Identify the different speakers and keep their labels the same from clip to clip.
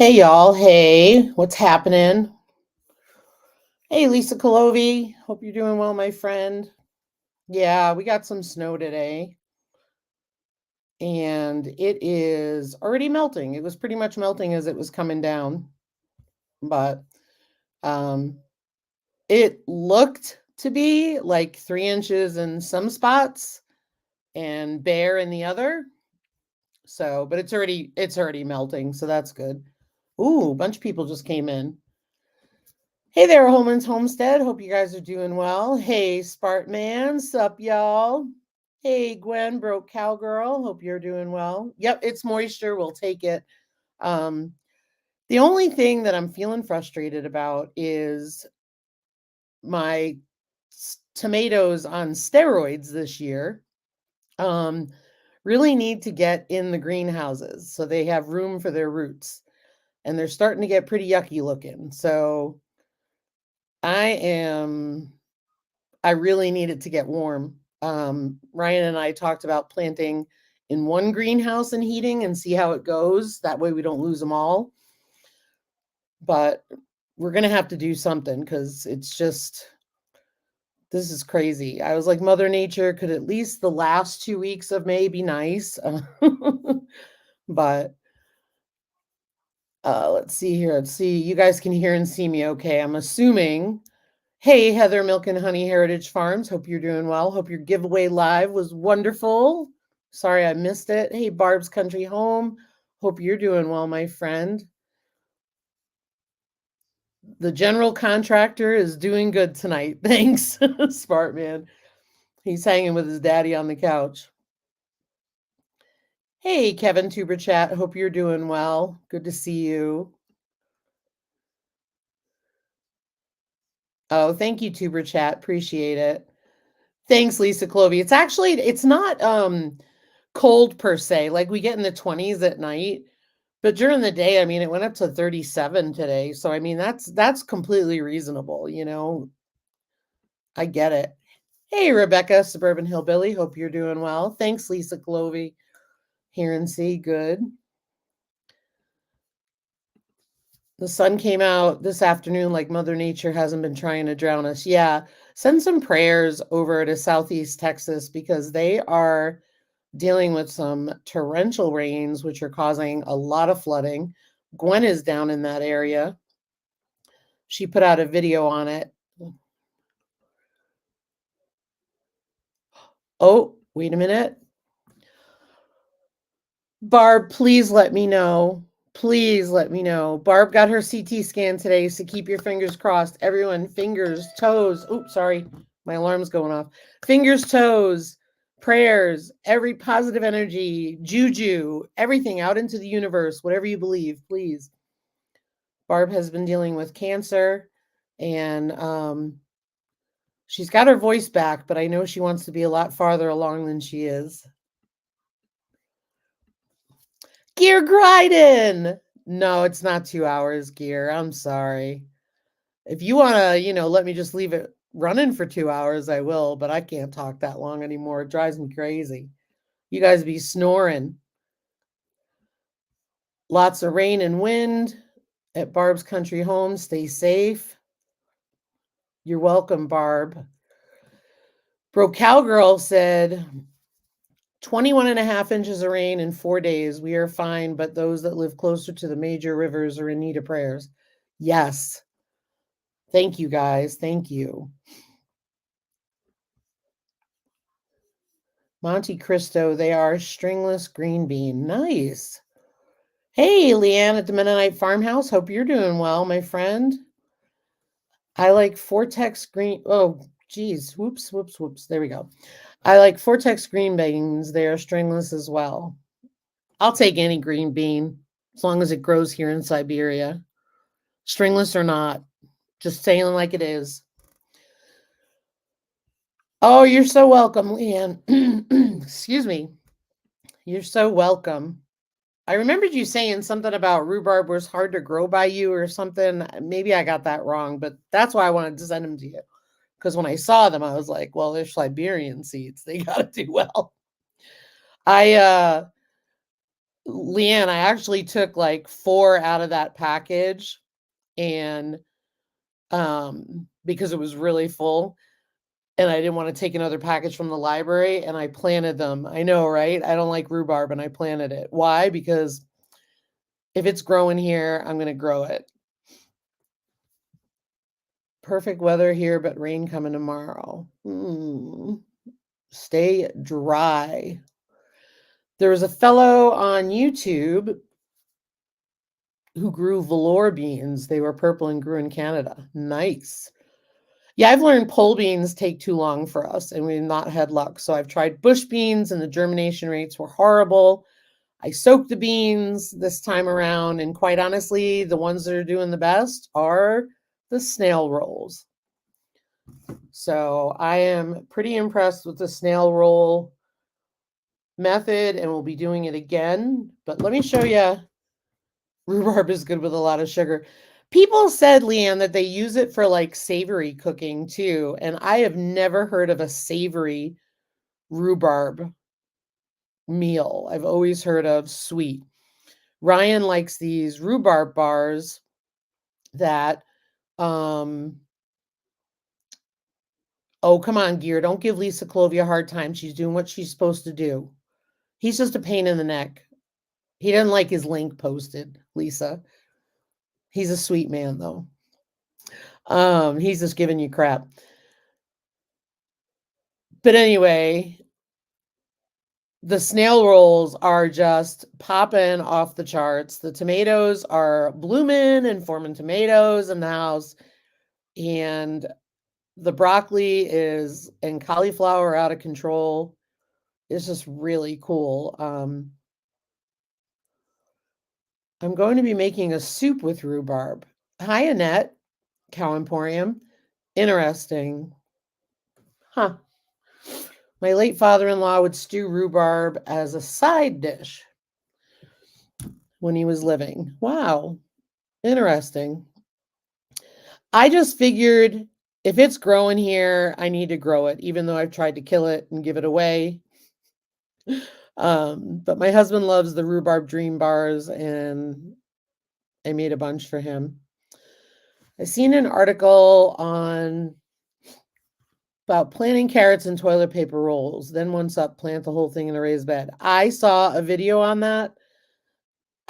Speaker 1: Hey y'all, hey, what's happening? Hey Lisa Colovi, hope you're doing well, my friend. Yeah, we got some snow today, and it is already melting. It was pretty much melting as it was coming down, but um, it looked to be like 3 inches in some spots and bare in the other. So, but it's already melting, so that's good. Ooh, a bunch of people just came in. Hey there, Holman's Homestead. Hope you guys are doing well. Hey, Spartman. Sup, y'all? Hey, Gwen, Broke Cowgirl. Hope you're doing well. Yep, it's moisture. We'll take it. Um, the only thing that I'm feeling frustrated about is my tomatoes on steroids this year. Um, really need to get in the greenhouses so they have room for their roots. And they're starting to get pretty yucky looking. So I really need it to get warm. Ryan and I talked about planting in one greenhouse and heating and see how it goes. That way we don't lose them all. But we're going to have to do something because this is crazy. I was like, Mother Nature, could at least the last 2 weeks of May be nice? But let's see here. Let's see. You guys can hear and see me okay. I'm assuming. Hey, Heather Milk and Honey Heritage Farms. Hope you're doing well. Hope your giveaway live was wonderful. Sorry I missed it. Hey, Barb's Country Home. Hope you're doing well, my friend. The general contractor is doing good tonight. Thanks, Spartman. He's hanging with his daddy on the couch. Hey, Kevin Tuber Chat. Hope you're doing well. Good to see you. Oh, thank you, Tuber Chat. Appreciate it. Thanks, Lisa Clovey. It's not cold per se. Like we get in the 20s at night, but during the day, I mean, it went up to 37 today. So I mean, that's completely reasonable, you know. I get it. Hey, Rebecca, Suburban Hillbilly. Hope you're doing well. Thanks, Lisa Clovey. Hear and see, good. The sun came out this afternoon like Mother Nature hasn't been trying to drown us. Yeah, send some prayers over to Southeast Texas because they are dealing with some torrential rains, which are causing a lot of flooding. Gwen is down in that area. She put out a video on it. Oh, wait a minute. Barb, please let me know. Please let me know. Barb got her CT scan today, so keep your fingers crossed. Everyone, fingers, toes. Oops, sorry. My alarm's going off. Fingers, toes, prayers, every positive energy, juju, everything out into the universe, whatever you believe, please. Barb has been dealing with cancer and she's got her voice back, but I know she wants to be a lot farther along than she is. Gear Gryden! No, it's not 2 hours, Gear. I'm sorry. If you want to, let me just leave it running for 2 hours, I will, but I can't talk that long anymore. It drives me crazy. You guys be snoring. Lots of rain and wind at Barb's Country Home. Stay safe. You're welcome, Barb. Bro Cowgirl said 21 and a half inches of rain in 4 days. We are fine, but those that live closer to the major rivers are in need of prayers. Yes. Thank you, guys. Thank you. Monte Cristo, they are stringless green bean. Nice. Hey, Leanne at the Mennonite Farmhouse. Hope you're doing well, my friend. I like Vortex green. Oh, geez. Whoops, whoops, whoops. There we go. I like Vortex green beans. They are stringless as well. I'll take any green bean as long as it grows here in Siberia. Stringless or not. Just saying like it is. Oh, you're so welcome, Leanne. Excuse me. You're so welcome. I remembered you saying something about rhubarb was hard to grow by you or something. Maybe I got that wrong, but that's why I wanted to send them to you. Because when I saw them, I was like, well, they're Siberian seeds. They got to do well. Leanne, I actually took like 4 out of that package and because it was really full and I didn't want to take another package from the library and I planted them. I know, right? I don't like rhubarb and I planted it. Why? Because if it's growing here, I'm going to grow it. Perfect weather here, but rain coming tomorrow. Stay dry. There was a fellow on YouTube who grew velour beans. They were purple and grew in Canada. Nice. Yeah, I've learned pole beans take too long for us and we've not had luck. So I've tried bush beans and the germination rates were horrible. I soaked the beans this time around, and quite honestly, the ones that are doing the best are the snail rolls. So I am pretty impressed with the snail roll method and we'll be doing it again. But let me show you, rhubarb is good with a lot of sugar. People said, Leanne, that they use it for like savory cooking too. And I have never heard of a savory rhubarb meal. I've always heard of sweet. Ryan likes these rhubarb bars that, oh, come on, Gear. Don't give Lisa Clovey a hard time. She's doing what she's supposed to do. He's just a pain in the neck. He doesn't like his link posted, Lisa. He's a sweet man, though. He's just giving you crap. But anyway, the snail rolls are just popping off the charts. The tomatoes are blooming and forming tomatoes in the house. And the broccoli is and cauliflower out of control. It's just really cool. I'm going to be making a soup with rhubarb. Hi, Annette, Cow Emporium. Interesting. Huh. My late father-in-law would stew rhubarb as a side dish when he was living. Wow. Interesting. I just figured if it's growing here, I need to grow it, even though I've tried to kill it and give it away. But my husband loves the rhubarb dream bars and I made a bunch for him. I seen an article on about planting carrots in toilet paper rolls. Then once up, plant the whole thing in a raised bed. I saw a video on that.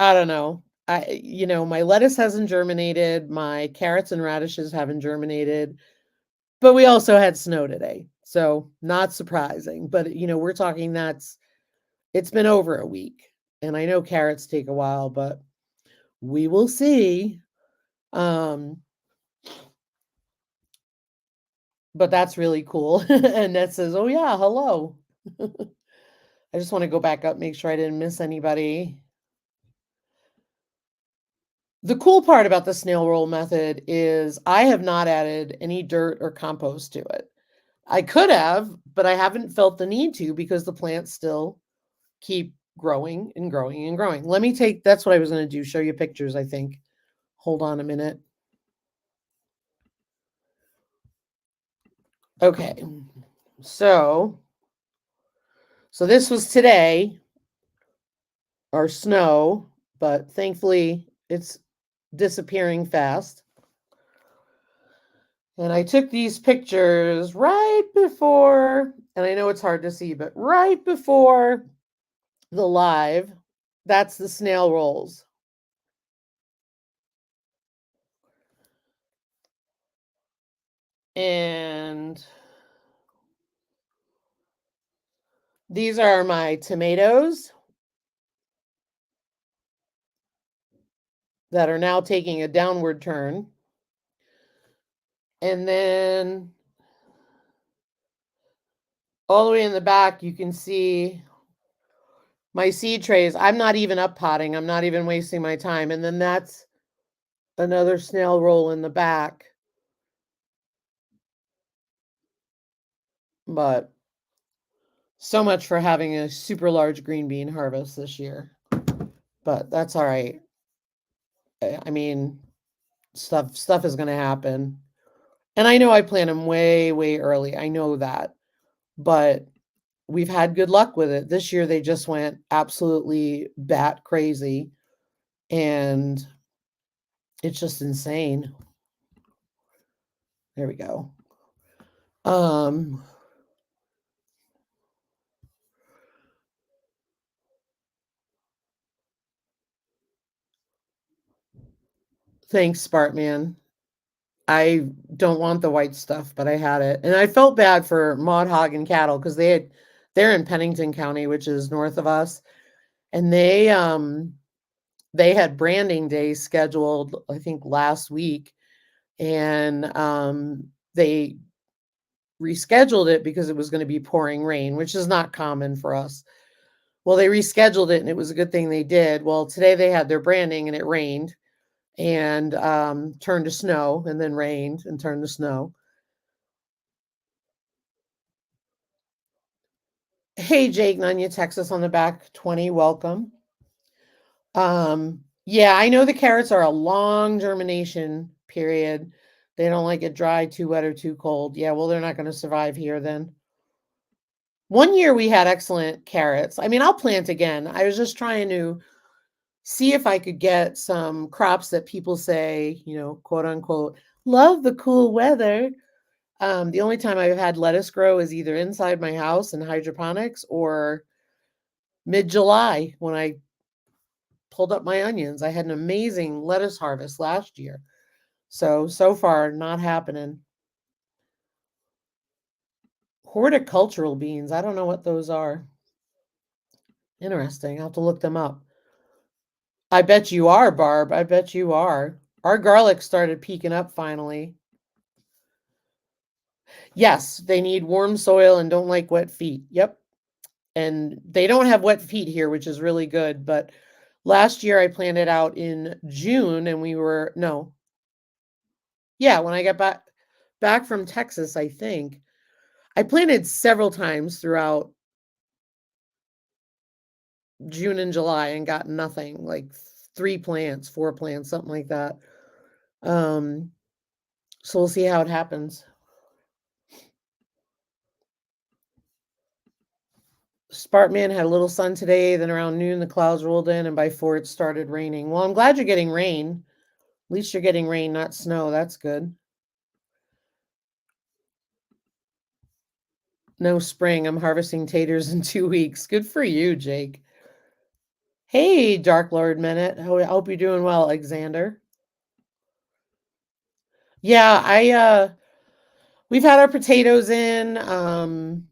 Speaker 1: I don't know. My lettuce hasn't germinated. My carrots and radishes haven't germinated. But we also had snow today. So not surprising. But, we're talking it's been over a week. And I know carrots take a while, but we will see. But that's really cool. And that says, oh yeah, hello. I just want to go back up, make sure I didn't miss anybody. The cool part about the snail roll method is I have not added any dirt or compost to it. I could have, but I haven't felt the need to because the plants still keep growing and growing and growing. That's what I was going to do, show you pictures, I think. Hold on a minute. Okay. So this was today, our snow, but thankfully it's disappearing fast. And I took these pictures right before, and I know it's hard to see, but right before the live, that's the snail rolls. And these are my tomatoes that are now taking a downward turn. And then all the way in the back, you can see my seed trays. I'm not even up potting. I'm not even wasting my time. And then that's another snail roll in the back. But so much for having a super large green bean harvest this year. But that's all right. I mean, stuff is going to happen. And I know I plant them way, way early. I know that. But we've had good luck with it. This year they just went absolutely bat crazy, and it's just insane. There we go. Um Thanks, Spartman. I don't want the white stuff, but I had it. And I felt bad for Maud Hog and Cattle because they're in Pennington County, which is north of us. And they had branding day scheduled, I think, last week. And they rescheduled it because it was going to be pouring rain, which is not common for us. Well, they rescheduled it and it was a good thing they did. Well, today they had their branding and it rained and turned to snow and then rained and turned to snow. Hey, Jake, Nunya, Texas on the back 20, welcome. Yeah, I know the carrots are a long germination period. They don't like it dry, too wet, or too cold. Yeah, well, they're not going to survive here then. One year we had excellent carrots. I mean, I'll plant again. I was just trying to see if I could get some crops that people say, quote unquote, love the cool weather. The only time I've had lettuce grow is either inside my house in hydroponics or mid-July when I pulled up my onions. I had an amazing lettuce harvest last year. So far, not happening. Horticultural beans. I don't know what those are. Interesting. I'll have to look them up. I bet you are, Barb. I bet you are. Our garlic started peaking up finally. Yes, they need warm soil and don't like wet feet. Yep. And they don't have wet feet here, which is really good. But last year I planted out in June and yeah, when I got back from Texas, I think. I planted several times throughout June and July and got nothing, like 3 plants, 4 plants, something like that. Um, so we'll see how it happens. Spartman had a little sun today, then around noon the clouds rolled in, and by 4 it started raining. Well, I'm glad you're getting rain. At least you're getting rain, not snow. That's good. No spring. I'm harvesting taters in 2 weeks. Good for you, Jake. Hey, Dark Lord Minute. I hope you're doing well, Alexander. Yeah, we've had our potatoes in, and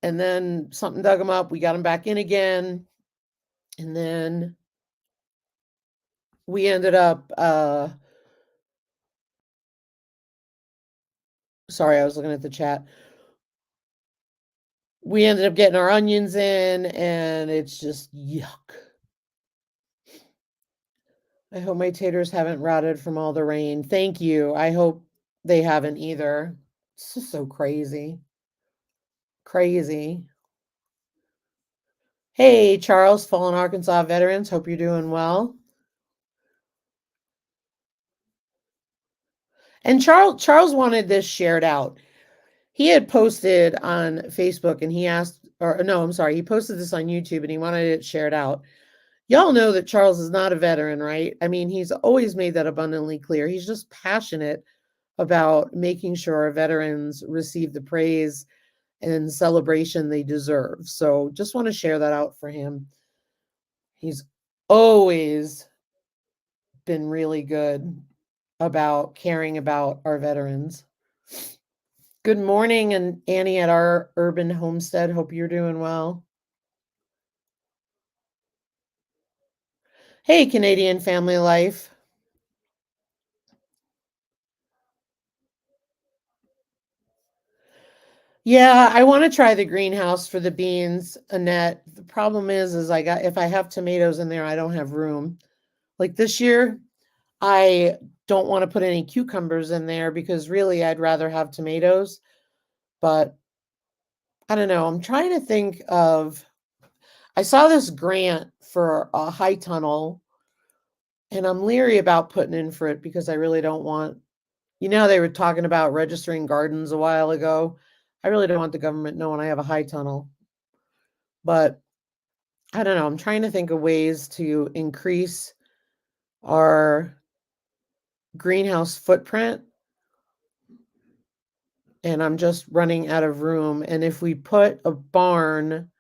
Speaker 1: then something dug them up. We got them back in again, and then we ended up. Sorry, I was looking at the chat. We ended up getting our onions in, and it's just yuck. I hope my taters haven't rotted from all the rain. Thank you. I hope they haven't either. It's just so crazy. Crazy. Hey, Charles, Fallen Arkansas veterans. Hope you're doing well. And Charles wanted this shared out. He had posted on Facebook and he asked, or no, I'm sorry, he posted this on YouTube and he wanted it shared out. Y'all know that Charles is not a veteran, right? I mean, he's always made that abundantly clear. He's just passionate about making sure our veterans receive the praise and celebration they deserve. So just want to share that out for him. He's always been really good about caring about our veterans. Good morning, and Annie at our urban homestead. Hope you're doing well. Hey, Canadian Family Life. Yeah, I want to try the greenhouse for the beans, Annette. The problem is if I have tomatoes in there, I don't have room. Like this year, I don't want to put any cucumbers in there because really I'd rather have tomatoes. But I don't know. I'm trying to think of. I saw this grant for a high tunnel, and I'm leery about putting in for it because I really don't want. They were talking about registering gardens a while ago. I really don't want the government knowing I have a high tunnel. But I don't know. I'm trying to think of ways to increase our greenhouse footprint, and I'm just running out of room. And if we put a barn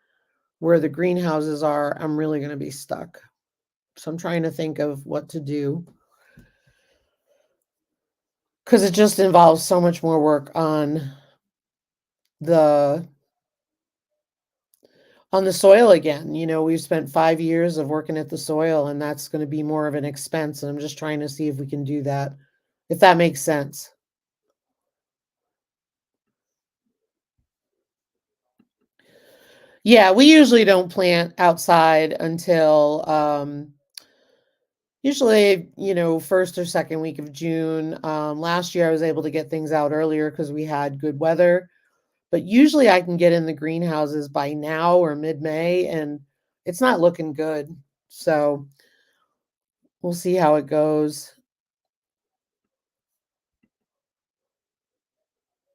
Speaker 1: where the greenhouses are, I'm really going to be stuck. So I'm trying to think of what to do because it just involves so much more work the on the soil again. We've spent 5 years of working at the soil, and that's going to be more of an expense. And I'm just trying to see if we can do that, if that makes sense. Yeah, we usually don't plant outside until usually, first or second week of June. Last year I was able to get things out earlier because we had good weather, but usually I can get in the greenhouses by now or mid-May, and it's not looking good. So we'll see how it goes.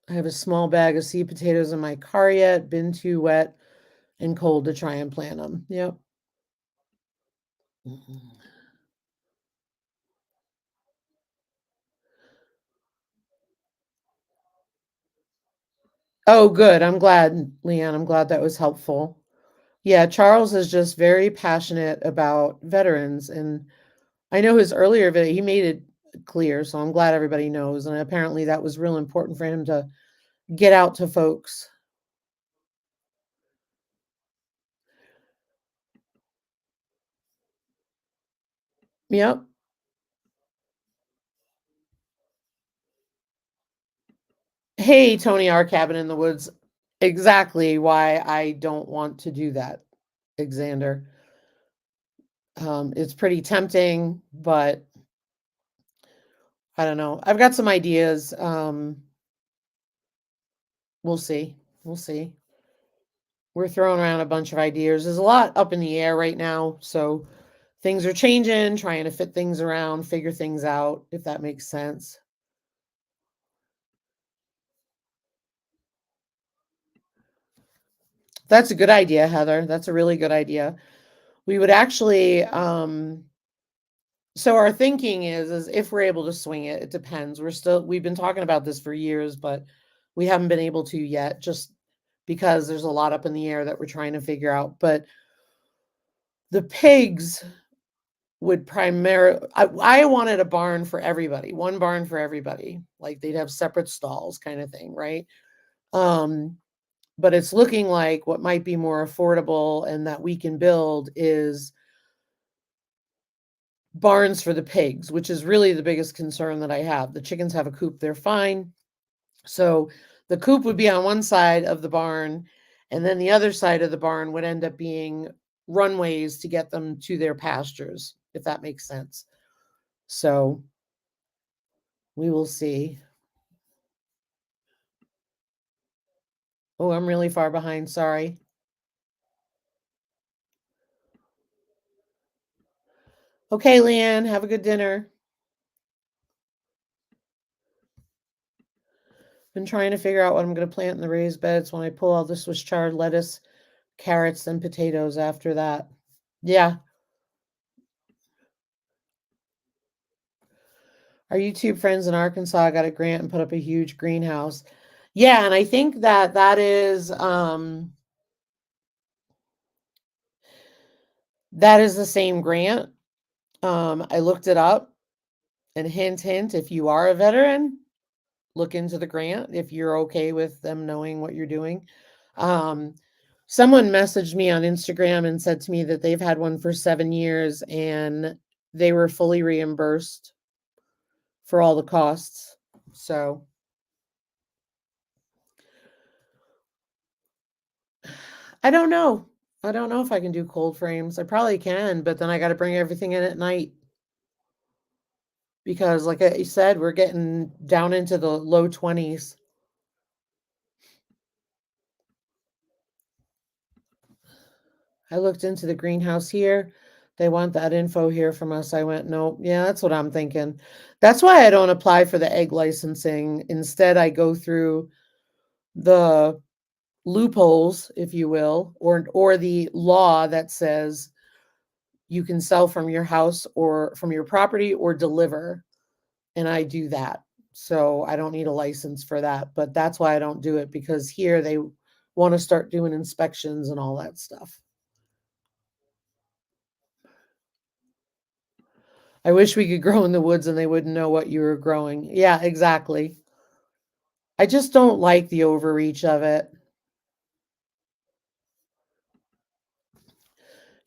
Speaker 1: I have a small bag of seed potatoes in my car yet, been too wet and cold to try and plant them. Yep. Mhm. Oh, good. I'm glad, Leanne. I'm glad that was helpful. Yeah, Charles is just very passionate about veterans, and I know his earlier video, he made it clear, so I'm glad everybody knows, and apparently that was real important for him to get out to folks. Yep. Hey, Tony, our cabin in the woods. Exactly why I don't want to do that, Xander. It's pretty tempting, but I don't know. I've got some ideas. We'll see. We'll see. We're throwing around a bunch of ideas. There's a lot up in the air right now, so things are changing, trying to fit things around, figure things out, if that makes sense. That's a good idea, Heather. That's a really good idea. We would actually so our thinking is if we're able to swing it, it depends. We've been talking about this for years, but we haven't been able to yet just because there's a lot up in the air that we're trying to figure out. But the pigs would primarily I wanted a barn for everybody, one barn for everybody. Like they'd have separate stalls kind of thing, right? Um but it's looking like what might be more affordable and that we can build is barns for the pigs, which is really the biggest concern that I have. The chickens have a coop, they're fine. So the coop would be on one side of the barn, and then the other side of the barn would end up being runways to get them to their pastures, if that makes sense. So we will see. Oh, I'm really far behind. Sorry. Okay, Leanne, have a good dinner. Been trying to figure out what I'm going to plant in the raised beds when I pull all the Swiss chard lettuce, carrots, and potatoes after that. Yeah. Our YouTube friends in Arkansas got a grant and put up a huge greenhouse. Yeah, and I think that is the same grant. I looked it up, and hint hint, if you are a veteran, look into the grant if you're okay with them knowing what you're doing. Um, Someone messaged me on Instagram and said to me that they've had one for 7 years and they were fully reimbursed for all the costs. So I don't know. I don't know if I can do cold frames. I probably can, but then I got to bring everything in at night because, like I said, we're getting down into the low 20s. I looked into the greenhouse here. They want that info here from us. I went, nope. Yeah, that's what I'm thinking. That's why I don't apply for the egg licensing. Instead, I go through the loopholes, if you will, or the law that says you can sell from your house or from your property or deliver, and I do that. So I don't need a license for that, but that's why I don't do it, because here they want to start doing inspections and all that stuff. I wish we could grow in the woods and they wouldn't know what you were growing. Yeah, exactly. I just don't like the overreach of it.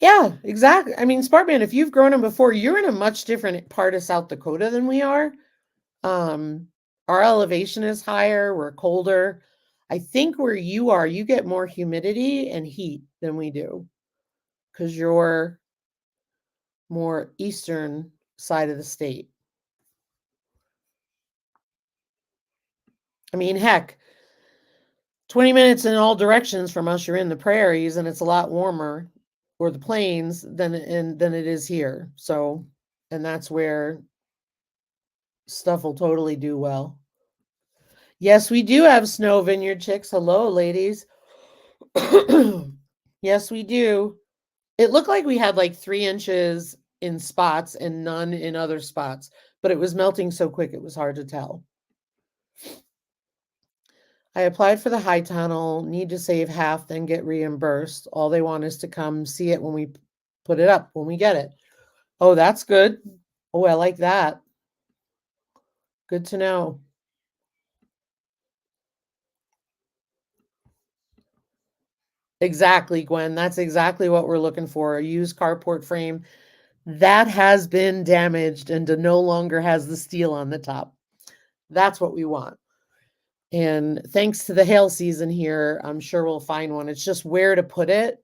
Speaker 1: Yeah, exactly. I mean, Sparkman, if you've grown them before, you're in a much different part of South Dakota than we are. Um, our elevation is higher, we're colder. I think where you are, you get more humidity and heat than we do, because you're more eastern side of the state. I mean, heck, 20 minutes in all directions from us, you're in the prairies and it's a lot warmer, or the plains, than it is here. So, and that's where stuff will totally do well. Yes, we do have snow, vineyard chicks. Hello, ladies. Yes, we do. It looked like we had like 3 inches in spots and none in other spots, but it was melting so quick it was hard to tell. I applied for the high tunnel, need to save half, then get reimbursed. All they want is to come see it when we put it up, when we get it. Oh, that's good. Oh, I like that. Good to know. Exactly, Gwen. That's exactly what we're looking for. A used carport frame that has been damaged and no longer has the steel on the top. That's what we want. And thanks to the hail season here, I'm sure we'll find one. It's just where to put it,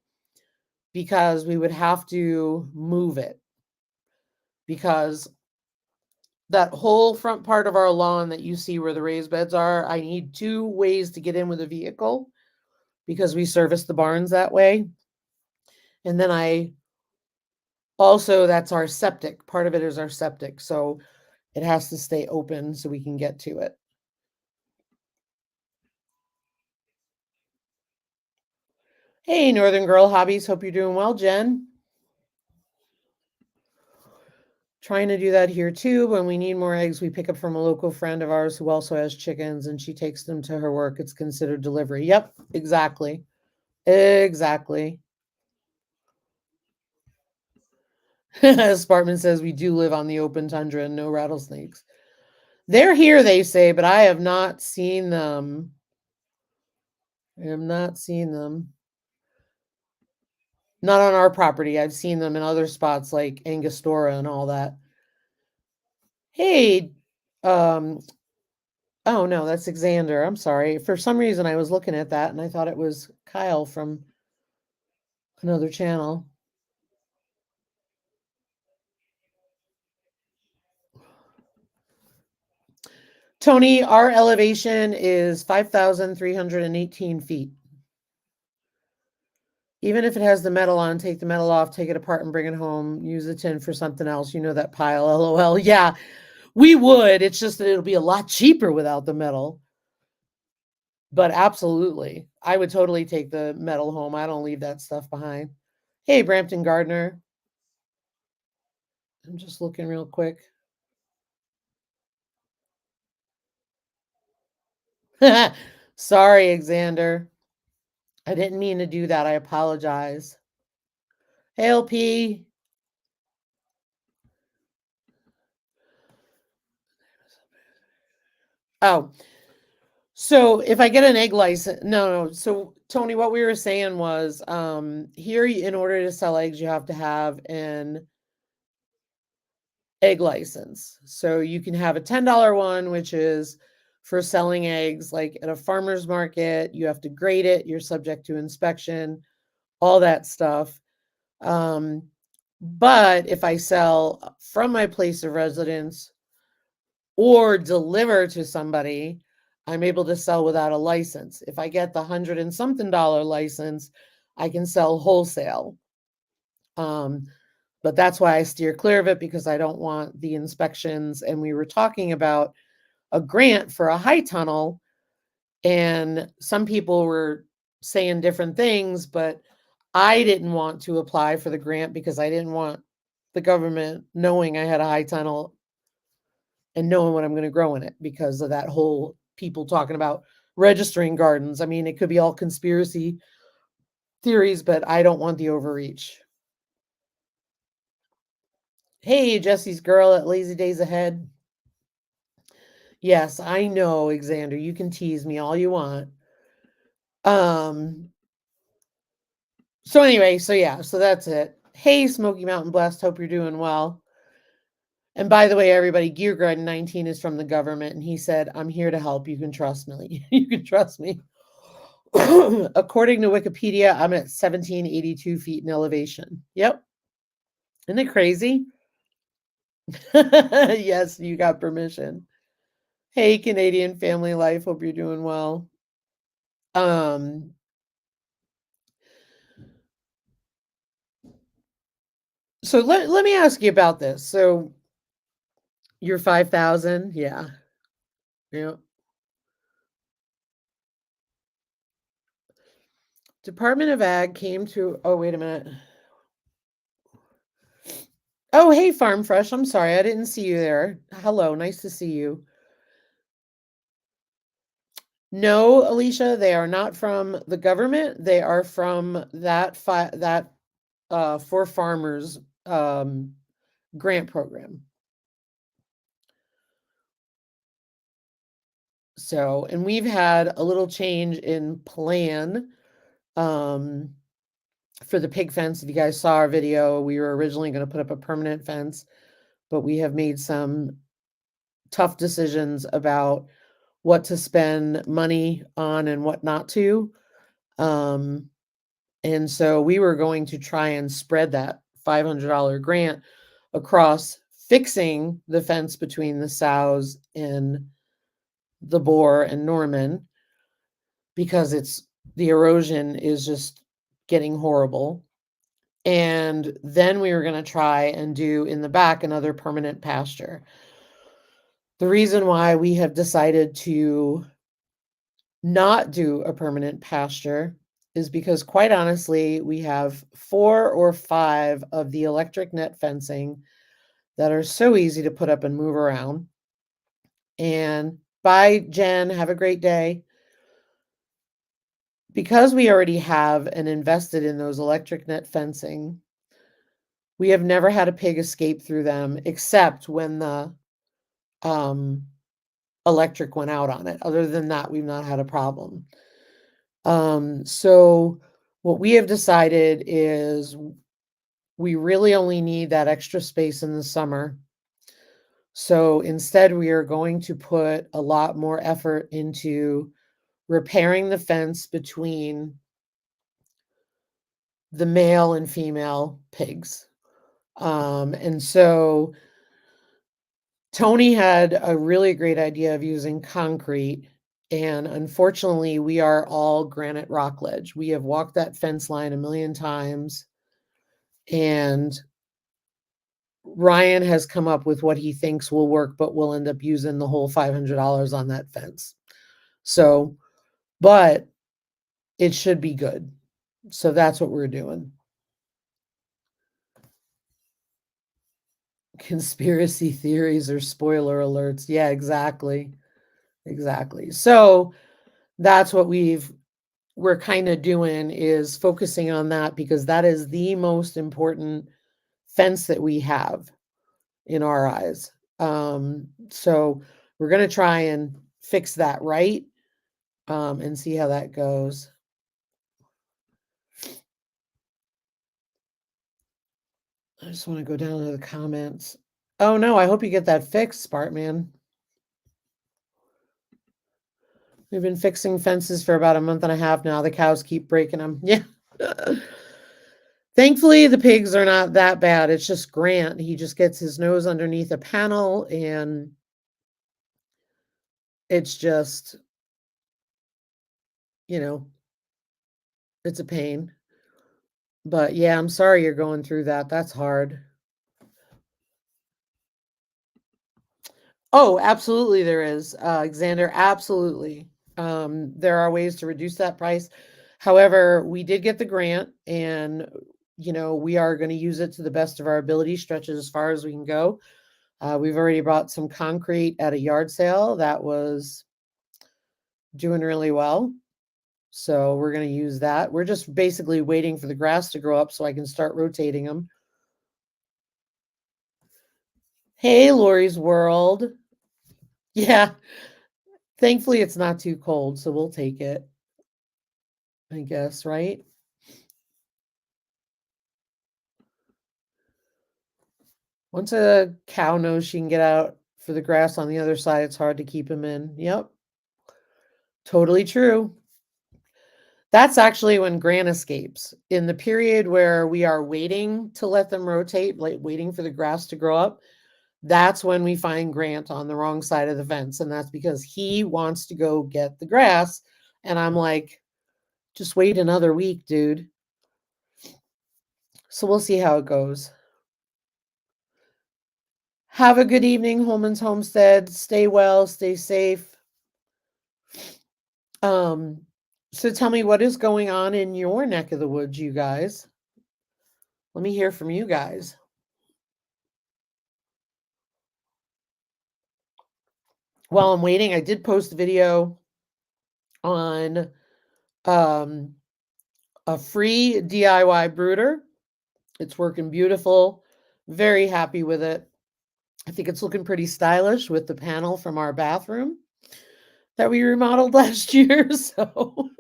Speaker 1: because we would have to move it, because that whole front part of our lawn that you see where the raised beds are, I need 2 ways to get in with a vehicle, because we service the barns that way. And then that's our septic. Part of it is our septic. So it has to stay open so we can get to it. Hey, Northern Girl Hobbies. Hope you're doing well, Jen. Trying to do that here too. When we need more eggs, we pick up from a local friend of ours who also has chickens, and she takes them to her work. It's considered delivery. Yep, exactly. Exactly. Spartman says we do live on the open tundra and no rattlesnakes. They're here, they say, but I have not seen them. I have not seen them. Not on our property. I've seen them in other spots like Angostura and all that. Hey, oh no, that's Xander. I'm sorry. For some reason, I was looking at that and I thought it was Kyle from another channel. Tony, our elevation is 5,318 feet. Even if it has the metal on, take the metal off, take it apart and bring it home, use the tin for something else. You know that pile, LOL. Yeah, we would. It's just that it'll be a lot cheaper without the metal. But absolutely, I would totally take the metal home. I don't leave that stuff behind. Hey, Brampton Gardner. I'm just looking real quick. Sorry, Xander. I didn't mean to do that. I apologize. Hey, LP. Oh, so if I get an egg license, no. So Tony, what we were saying was, here in order to sell eggs, you have to have an egg license. So you can have a $10 one, which is for selling eggs, like at a farmer's market. You have to grade it. You're subject to inspection, all that stuff. But if I sell from my place of residence or deliver to somebody, I'm able to sell without a license. If I get the $100 and something license, I can sell wholesale. But that's why I steer clear of it, because I don't want the inspections. And we were talking about a grant for a high tunnel, And some people were saying different things, but I didn't want to apply for the grant because I didn't want the government knowing I had a high tunnel and knowing what I'm going to grow in it because of that whole people talking about registering gardens. I mean, it could be all conspiracy theories, but I don't want the overreach. Hey, Jesse's girl at Lazy Days Ahead. Yes, I know, Xander. You can tease me all you want. So anyway, so yeah, so that's it. Hey, Smoky Mountain Blast. Hope you're doing well. And by the way, everybody, Gear Garden 19 is from the government, and he said, "I'm here to help. You can trust me. You can trust me." According to Wikipedia, I'm at 1782 feet in elevation. Yep. Isn't it crazy? Yes, you got permission. Hey, Canadian Family Life. Hope you're doing well. So let me ask you about this. So you're 5,000? Yeah. Yeah. Department of Ag came to, oh, wait a minute. Oh, hey, Farm Fresh. I'm sorry. I didn't see you there. Hello. Nice to see you. No, Alicia, they are not from the government. They are from that for farmers grant program. So, and we've had a little change in plan for the pig fence. If you guys saw our video, we were originally going to put up a permanent fence, but we have made some tough decisions about what to spend money on and what not to. And so we were going to try and spread that $500 grant across fixing the fence between the sows and the boar and Norman because the erosion is just getting horrible. And then we were going to try and do in the back another permanent pasture. The reason why we have decided to not do a permanent pasture is because, quite honestly, we have 4 or 5 of the electric net fencing that are so easy to put up and move around. And bye, Jen. Have a great day. Because we already have and invested in those electric net fencing, we have never had a pig escape through them except when the electric went out on it. Other than that, we've not had a problem. So what we have decided is we really only need that extra space in the summer. So instead, we are going to put a lot more effort into repairing the fence between the male and female pigs. And so Tony had a really great idea of using concrete. And unfortunately, we are all granite rock ledge. We have walked that fence line a million times. And Ryan has come up with what he thinks will work, but we'll end up using the whole $500 on that fence. So, but it should be good. So that's what we're doing. Conspiracy theories or spoiler alerts. Yeah, exactly. Exactly. So that's what we're kind of doing is focusing on that because that is the most important fence that we have in our eyes. So we're going to try and fix that right and see how that goes. I just want to go down to the comments. Oh no, I hope you get that fixed, Spartman. We've been fixing fences for about a month and a half now. The cows keep breaking them. Yeah. Thankfully, the pigs are not that bad. It's just Grant. He just gets his nose underneath a panel and it's just, it's a pain. But yeah, I'm sorry you're going through that. That's hard. Oh, absolutely there is, Xander. Absolutely. There are ways to reduce that price. However, we did get the grant and we are going to use it to the best of our ability, stretch it as far as we can go. We've already bought some concrete at a yard sale that was doing really well. So we're going to use that. We're just basically waiting for the grass to grow up so I can start rotating them. Hey, Lori's World. Yeah. Thankfully, it's not too cold, so we'll take it. I guess, right? Once a cow knows she can get out for the grass on the other side, it's hard to keep him in. Yep. Totally true. That's actually when Grant escapes. In the period where we are waiting to let them rotate, like waiting for the grass to grow up, that's when we find Grant on the wrong side of the fence. And that's because he wants to go get the grass. And I'm like, just wait another week, dude. So we'll see how it goes. Have a good evening, Holman's Homestead. Stay well, stay safe. So tell me what is going on in your neck of the woods, you guys. Let me hear from you guys. While I'm waiting, I did post a video on a free DIY brooder. It's working beautiful. Very happy with it. I think it's looking pretty stylish with the panel from our bathroom that we remodeled last year. So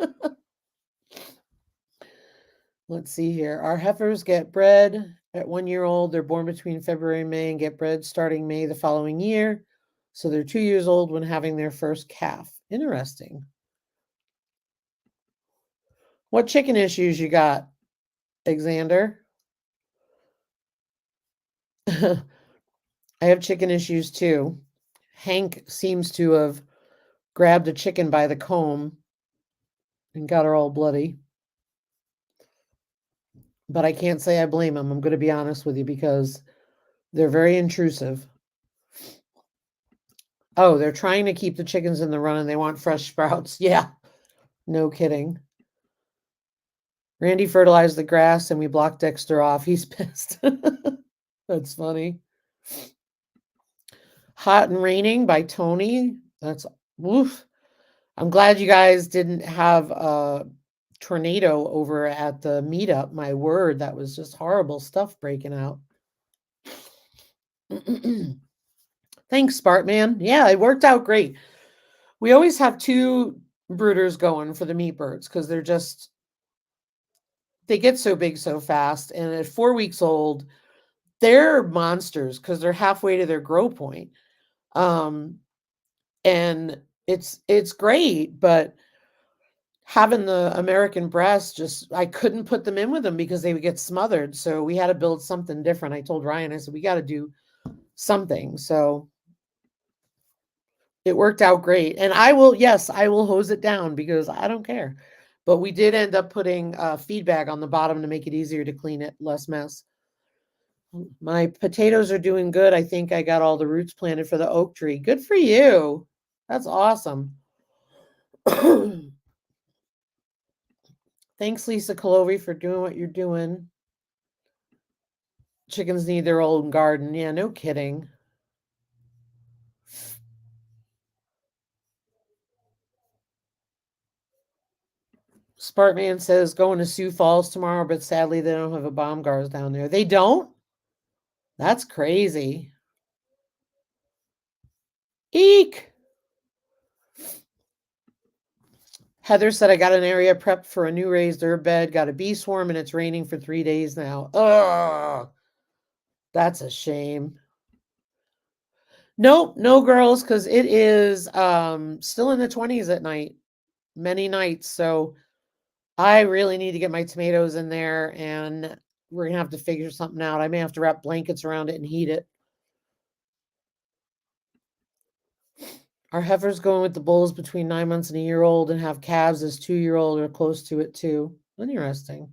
Speaker 1: let's see here. Our heifers get bred at 1 year old. They're born between February and May and get bred starting May the following year. So they're 2 years old when having their first calf. Interesting. What chicken issues you got, Alexander? I have chicken issues too. Hank seems to have grabbed a chicken by the comb and got her all bloody. But I can't say I blame him. I'm going to be honest with you because they're very intrusive. Oh, they're trying to keep the chickens in the run and they want fresh sprouts. Yeah, no kidding. Randy fertilized the grass and we blocked Dexter off. He's pissed. That's funny. Hot and Raining by Tony. That's woof. I'm glad you guys didn't have a tornado over at the meetup. My word, that was just horrible stuff breaking out. Thanks, Spartman. Yeah, it worked out great. We always have 2 brooders going for the meat birds because they get so big so fast. And at 4 weeks old, they're monsters because they're halfway to their grow point. And it's great, but having the American breast, I couldn't put them in with them because they would get smothered. So we had to build something different. I told Ryan, I said, we got to do something. So it worked out great. And I will hose it down because I don't care. But we did end up putting a feed bag on the bottom to make it easier to clean it, less mess. My potatoes are doing good. I think I got all the roots planted for the oak tree. Good for you. That's awesome. Thanks, Lisa Calovi, for doing what you're doing. Chickens need their own garden. Yeah, no kidding. Spartman says going to Sioux Falls tomorrow, but sadly they don't have a bomb guards down there. They don't? That's crazy. Eek. Heather said I got an area prepped for a new raised herb bed, got a bee swarm, and it's raining for 3 days now. Ugh. That's a shame. Nope, no girls, because it is still in the 20s at night. Many nights. So I really need to get my tomatoes in there and we're going to have to figure something out. I may have to wrap blankets around it and heat it. Our heifer's going with the bulls between 9 months and a year old and have calves as 2-year-old or close to it too. Interesting.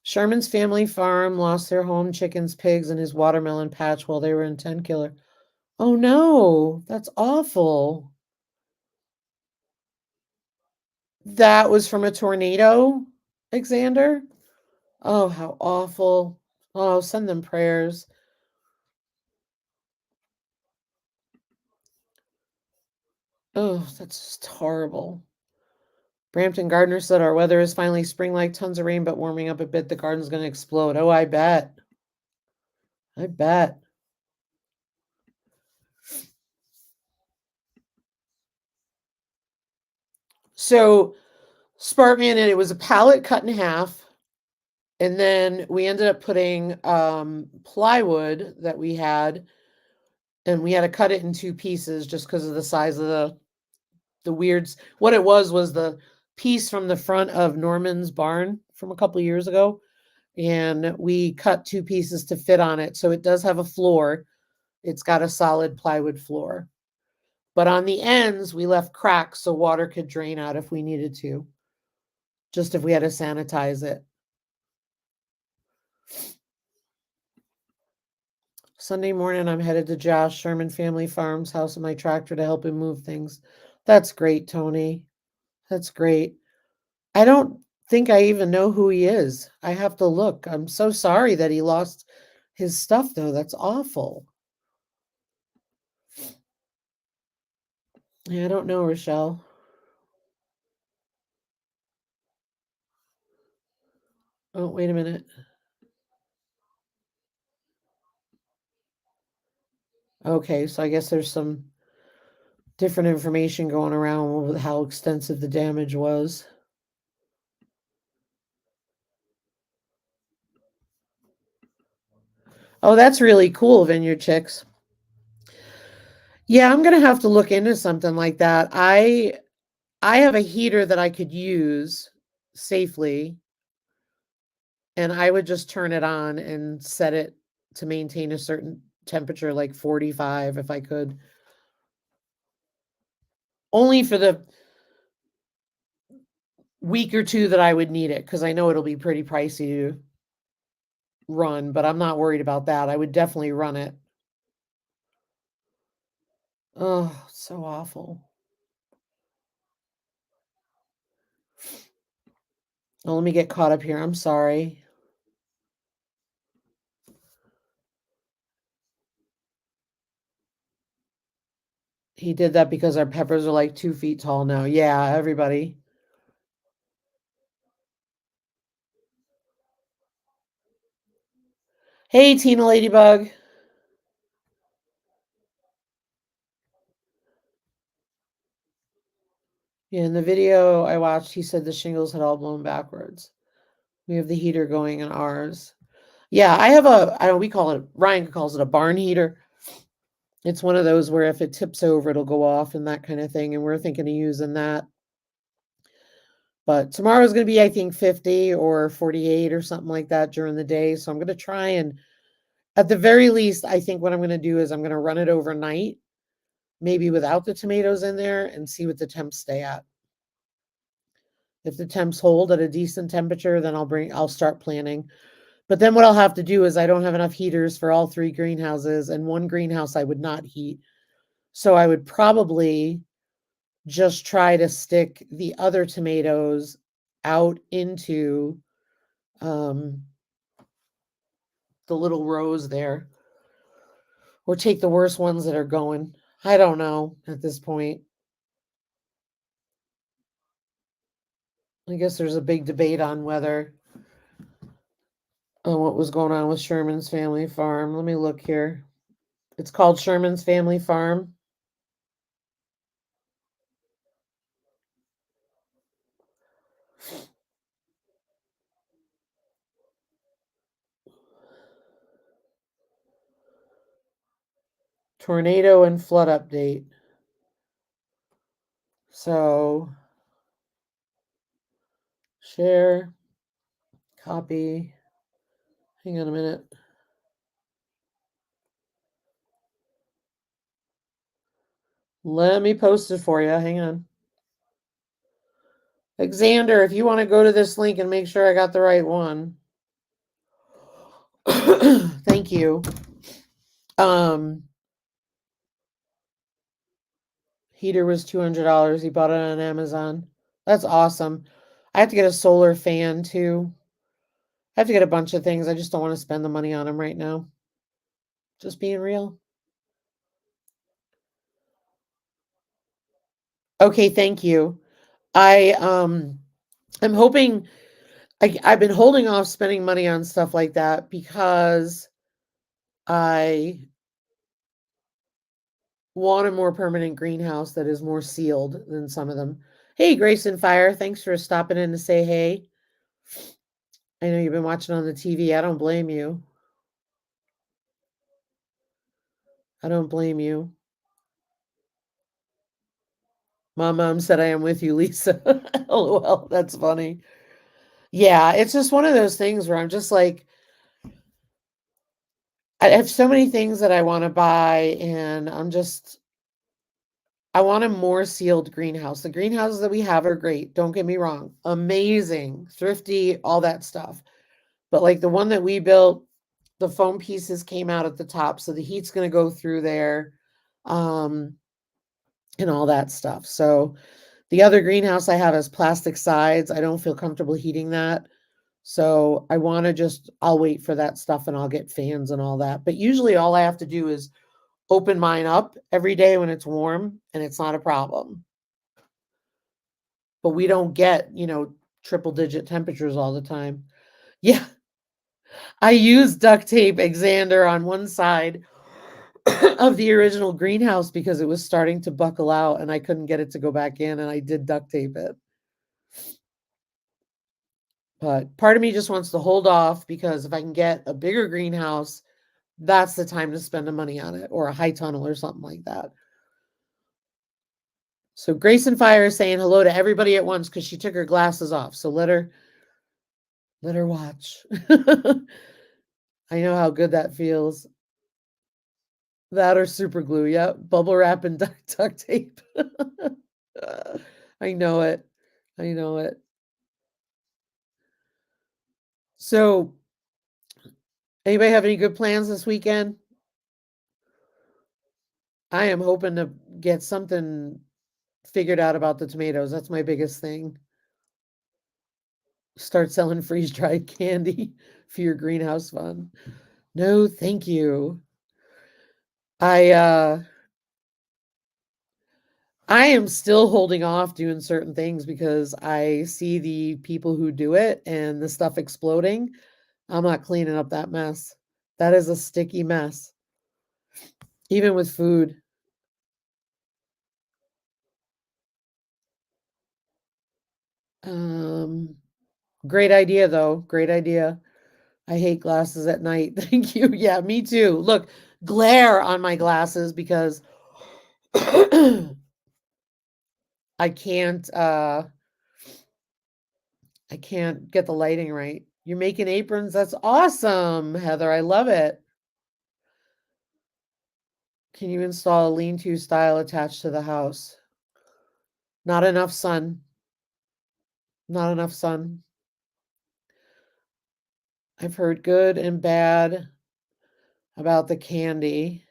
Speaker 1: Sherman's family farm lost their home, chickens, pigs, and his watermelon patch while they were in 10 killer. Oh, no. That's awful. That was from a tornado, Xander? Oh, how awful. Oh, send them prayers. Oh, that's just horrible. Brampton Gardner said our weather is finally spring-like, tons of rain, but warming up a bit. The garden's going to explode. Oh, I bet. I bet. So, Sparkman, and it was a pallet cut in half. And then we ended up putting plywood that we had, and we had to cut it in two pieces just because of the size of the weirds. What it was the piece from the front of Norman's barn from a couple years ago. And we cut two pieces to fit on it. So it does have a floor. It's got a solid plywood floor. But on the ends, we left cracks so water could drain out if we needed to, just if we had to sanitize it. Sunday morning, I'm headed to Josh Sherman Family Farm's house in my tractor to help him move things. That's great, Tony. That's great. I don't think I even know who he is. I have to look. I'm so sorry that he lost his stuff, though. That's awful. Yeah, I don't know, Rochelle. Oh, wait a minute. Okay, so I guess there's some different information going around with how extensive the damage was. Oh, that's really cool, Vineyard Chicks. Yeah, I'm gonna have to look into something like that. I have a heater that I could use safely, and I would just turn it on and set it to maintain a certain temperature, like 45 if I could. Only for the week or two that I would need it, because I know it'll be pretty pricey to run, but I'm not worried about that. I would definitely run it. Oh, so awful. Oh, let me get caught up here. I'm sorry. He did that because our peppers are like 2 feet tall now. Yeah, everybody. Hey, Tina Ladybug. Yeah, in the video I watched, he said the shingles had all blown backwards. We have the heater going in ours. Yeah, I have we call it, Ryan calls it a barn heater. It's one of those where if it tips over, it'll go off and that kind of thing. And we're thinking of using that. But tomorrow's going to be, I think, 50 or 48 or something like that during the day. So I'm going to try and, at the very least, I think what I'm going to do is I'm going to run it overnight, maybe without the tomatoes in there, and see what the temps stay at. If the temps hold at a decent temperature, then I'll start planning. But then what I'll have to do is I don't have enough heaters for all three greenhouses, and one greenhouse I would not heat. So I would probably just try to stick the other tomatoes out into the little rows there, or take the worst ones that are going. I don't know at this point. I guess there's a big debate on whether what was going on with Sherman's Family Farm. Let me look here. It's called Sherman's Family Farm. Tornado and flood update. So, share, copy. Hang on a minute. Let me post it for you. Hang on. Xander, if you want to go to this link and make sure I got the right one. Thank you. Heater was $200. He bought it on Amazon. That's awesome. I have to get a solar fan too. I have to get a bunch of things. I just don't want to spend the money on them right now. Just being real. Okay, thank you. I I'm hoping I've been holding off spending money on stuff like that because I want a more permanent greenhouse that is more sealed than some of them. Hey, Grace and Fire, thanks for stopping in to say hey. I know you've been watching on the TV. I don't blame you. I don't blame you. My mom said I am with you, Lisa. LOL, that's funny. Yeah, it's just one of those things where I'm just like, I have so many things that I want to buy, and I want a more sealed greenhouse. The greenhouses that we have are great. Don't get me wrong. Amazing, thrifty, all that stuff. But like the one that we built, the foam pieces came out at the top, so the heat's going to go through there, um, and all that stuff. So the other greenhouse I have has plastic sides. I don't feel comfortable heating that. So I want to I'll wait for that stuff and I'll get fans and all that. But usually all I have to do is open mine up every day when it's warm and it's not a problem. But we don't get, triple digit temperatures all the time. Yeah, I used duct tape, Xander, on one side of the original greenhouse because it was starting to buckle out and I couldn't get it to go back in, and I did duct tape it. But part of me just wants to hold off because if I can get a bigger greenhouse, that's the time to spend the money on it, or a high tunnel or something like that. So Grace and Fire is saying hello to everybody at once because she took her glasses off. So let her watch. I know how good that feels. That or super glue. Yep. Bubble wrap and duct tape. I know it. I know it. So, anybody have any good plans this weekend? I am hoping to get something figured out about the tomatoes. That's my biggest thing. Start selling freeze dried candy for your greenhouse fund. No, thank you. I uh I am still holding off doing certain things because I see the people who do it and the stuff exploding. I'm not cleaning up that mess. That is a sticky mess. Even with food. Um Great idea though. Great idea. I hate glasses at night. Thank you. Yeah, me too. Look, glare on my glasses because I can't I can't get the lighting right. You're making aprons? That's awesome, Heather. I love it. Can you install a lean-to style attached to the house? Not enough sun. Not enough sun. I've heard good and bad about the candy.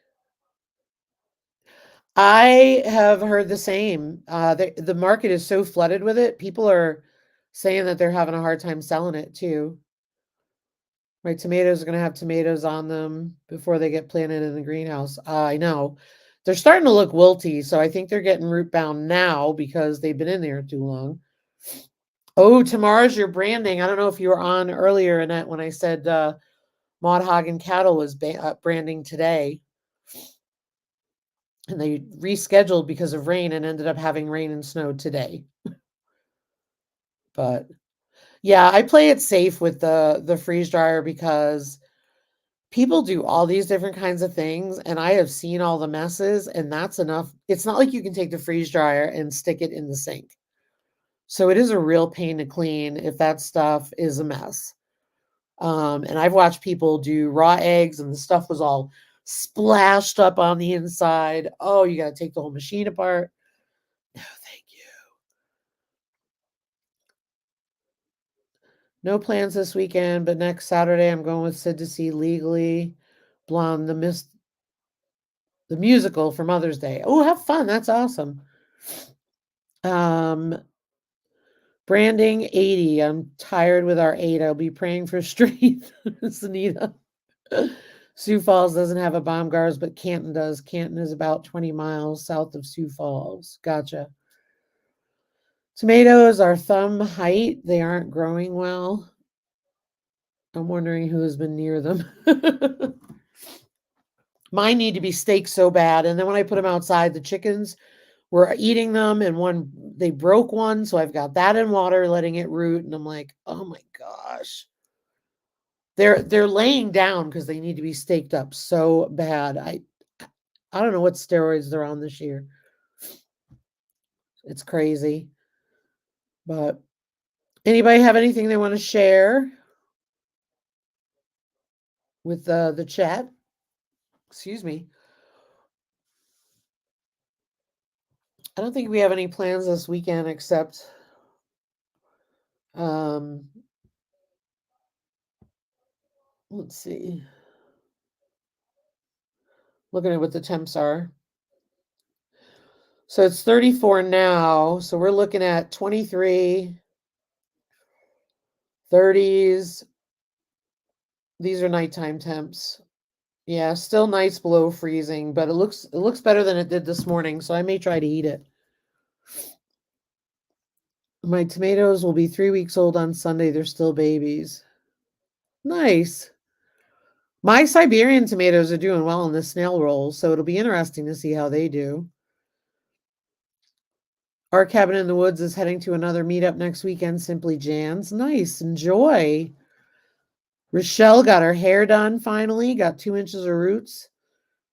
Speaker 1: I have heard the same. The market is so flooded with it. People are saying that they're having a hard time selling it too. My tomatoes are going to have tomatoes on them before they get planted in the greenhouse. I know. They're starting to look wilty, so I think they're getting root bound now because they've been in there too long. Oh, tomorrow's your branding. I don't know if you were on earlier, Annette, when I said Maud Hagen Cattle was branding today. And they rescheduled because of rain and ended up having rain and snow today. But yeah, I play it safe with the freeze dryer because people do all these different kinds of things and I have seen all the messes, and that's enough. It's not like you can take the freeze dryer and stick it in the sink. So it is a real pain to clean if that stuff is a mess. And I've watched people do raw eggs and the stuff was all splashed up on the inside. Oh, you got to take the whole machine apart. No, thank you. No plans this weekend, but next Saturday I'm going with Sid to see Legally Blonde, the musical for Mother's Day. Oh, have fun. That's awesome. Um, Branding 80. I'm tired with our 8. I'll be praying for strength. Sunita. Sioux Falls doesn't have a bomb guards, but Canton does. Canton is about 20 miles south of Sioux Falls. Gotcha. Tomatoes are thumb height. They aren't growing well. I'm wondering who has been near them. Mine need to be staked so bad. And then when I put them outside, the chickens were eating them, and they broke one. So I've got that in water, letting it root. And I'm like, oh my gosh. They're laying down because they need to be staked up so bad. I don't know what steroids they're on this year. It's crazy. But anybody have anything they want to share with the chat? Excuse me. I don't think we have any plans this weekend except let's see. Looking at what the temps are. So it's 34 now. So we're looking at 23, 30s. These are nighttime temps. Yeah, still nights below freezing, but it looks better than it did this morning, so I may try to eat it. My tomatoes will be 3 weeks old on Sunday. They're still babies. Nice. My Siberian tomatoes are doing well in the snail roll, so it'll be interesting to see how they do. Our cabin in the woods is heading to another meetup next weekend, Simply Jan's. Nice. Enjoy. Rochelle got her hair done finally. Got 2 inches of roots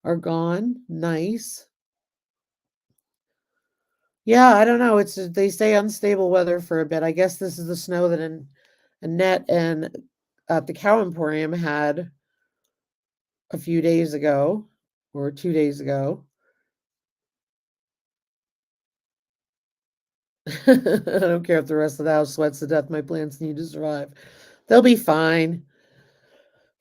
Speaker 1: are gone. Nice. Yeah, I don't know. They say unstable weather for a bit. I guess this is the snow that Annette and at the Cow Emporium had a few days ago or 2 days ago. I don't care if the rest of the house sweats to death. My plants need to survive. They'll be fine.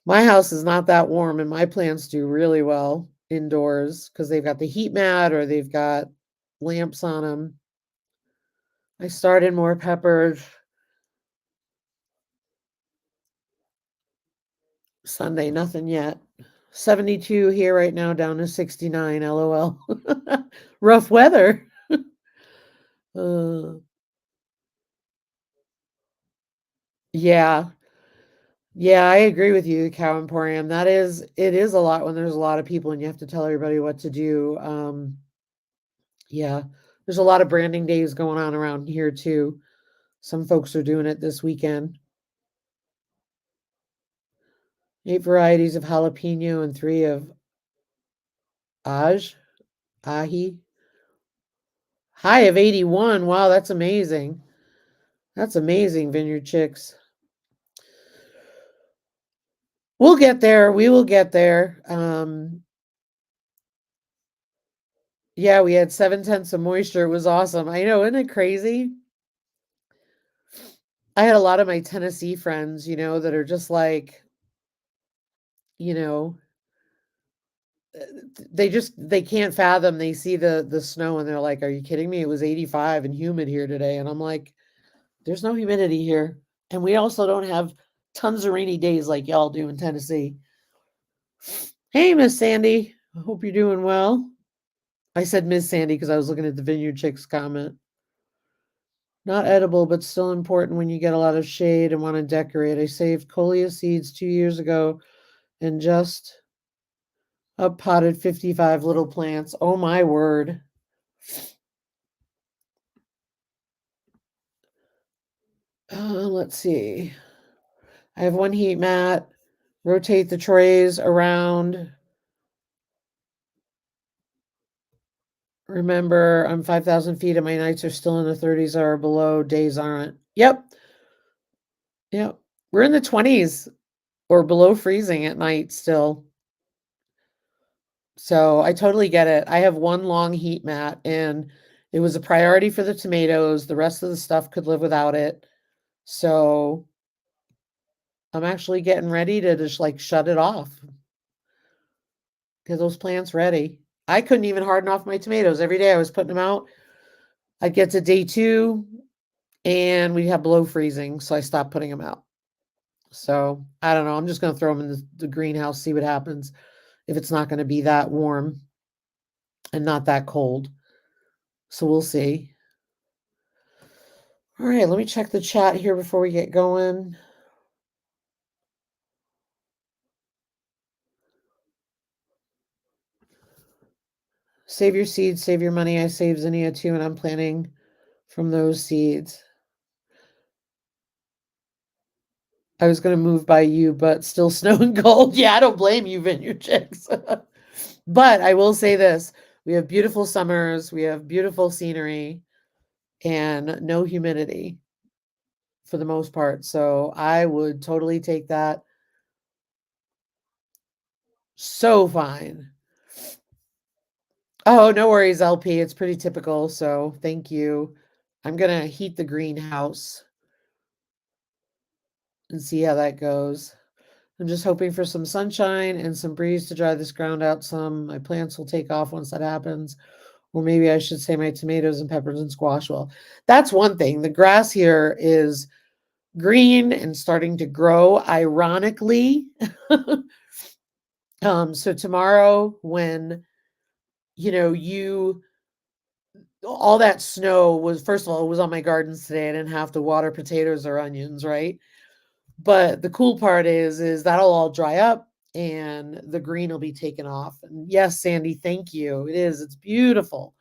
Speaker 1: My house is not that warm, and my plants do really well indoors because they've got the heat mat or they've got lamps on them. I started more peppers Sunday, nothing yet. 72 here right now, down to 69. LOL. Rough weather. uh, yeah. Yeah, I agree with you, the Cow Emporium. It is a lot when there's a lot of people and you have to tell everybody what to do. Yeah, there's a lot of branding days going on around here too. Some folks are doing it this weekend. 8 varieties of jalapeno and 3 of ahi. High of 81. Wow, that's amazing. That's amazing, Vineyard Chicks. We'll get there. We will get there. Yeah, we had 7/10 of moisture. It was awesome. I know, isn't it crazy? I had a lot of my Tennessee friends, that are just like, you know, they can't fathom. They see the snow and they're like, "Are you kidding me? It was 85 and humid here today." And I'm like, "There's no humidity here." And we also don't have tons of rainy days like y'all do in Tennessee. Hey, Miss Sandy. I hope you're doing well. I said Miss Sandy because I was looking at the Vineyard Chicks comment. Not edible, but still important when you get a lot of shade and want to decorate. I saved coleus seeds 2 years ago and just uppotted 55 little plants. Oh my word. Let's see. I have 1 heat mat. Rotate the trays around. Remember, I'm 5,000 feet and my nights are still in the 30s or below. Days aren't. Yep. Yep. We're in the 20s or below freezing at night still. So I totally get it. I have 1 long heat mat and it was a priority for the tomatoes. The rest of the stuff could live without it. So I'm actually getting ready to just like shut it off. Get those plants ready. I couldn't even harden off my tomatoes. Every day I was putting them out. I'd get to day 2 and we'd have below freezing, so I stopped putting them out. So, I don't know, I'm just gonna throw them in the greenhouse, see what happens if it's not gonna be that warm and not that cold. So, we'll see. Alright, let me check the chat here before we get going. Save your seeds, save your money. I saved Zinnia too, and I'm planning from those seeds. I was gonna move by you, but still snow and cold. Yeah, I don't blame you, Vineyard Chicks. But I will say this, we have beautiful summers, we have beautiful scenery, and no humidity for the most part, so I would totally take that. So fine. Oh, no worries, LP, it's pretty typical, so thank you. I'm gonna heat the greenhouse and see how that goes. I'm just hoping for some sunshine and some breeze to dry this ground out some. My plants will take off once that happens. Or maybe I should say my tomatoes and peppers and squash will. That's one thing. The grass here is green and starting to grow, ironically. So tomorrow when, you all that snow was, first of all, it was on my gardens today. I didn't have to water potatoes or onions, right? But the cool part is that'll all dry up and the green will be taken off. And yes, Sandy, thank you. It is. It's beautiful.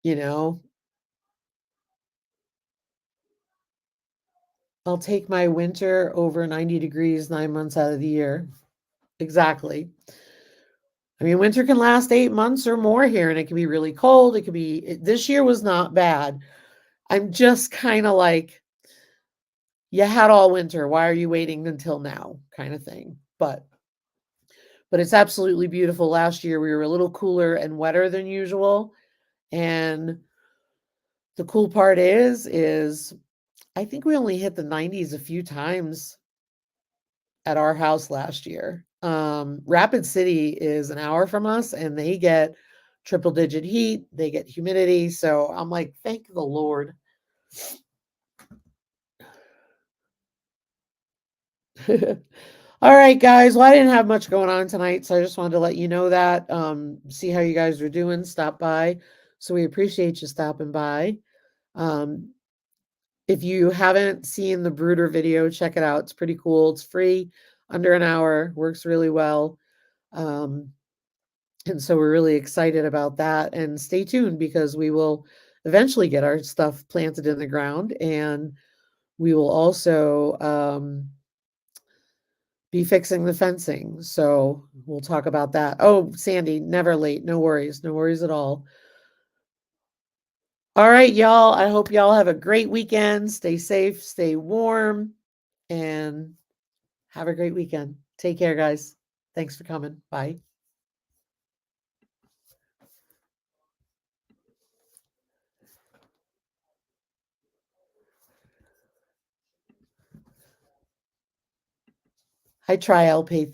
Speaker 1: You know, I'll take my winter over 90 degrees 9 months out of the year. Exactly. I mean, winter can last 8 months or more here, and it can be really cold. It could be, this year was not bad. I'm just kind of like, you had all winter. Why are you waiting until now? Kind of thing. But it's absolutely beautiful. Last year we were a little cooler and wetter than usual. And the cool part is I think we only hit the 90s a few times at our house last year. Rapid City is an hour from us and they get triple digit heat, they get humidity. So I'm like, thank the Lord. All right, guys. Well, I didn't have much going on tonight, so I just wanted to let you know that. See how you guys are doing. Stop by. So we appreciate you stopping by. Um, if you haven't seen the Brooder video, check it out. It's pretty cool. It's free, under an hour, works really well. Um, and so we're really excited about that. And stay tuned because we will eventually get our stuff planted in the ground, and we will also be fixing the fencing. So we'll talk about that. Oh, Sandy, never late. No worries. No worries at all. All right, y'all. I hope y'all have a great weekend. Stay safe, stay warm, and have a great weekend. Take care, guys. Thanks for coming. Bye. Hi, Try LP.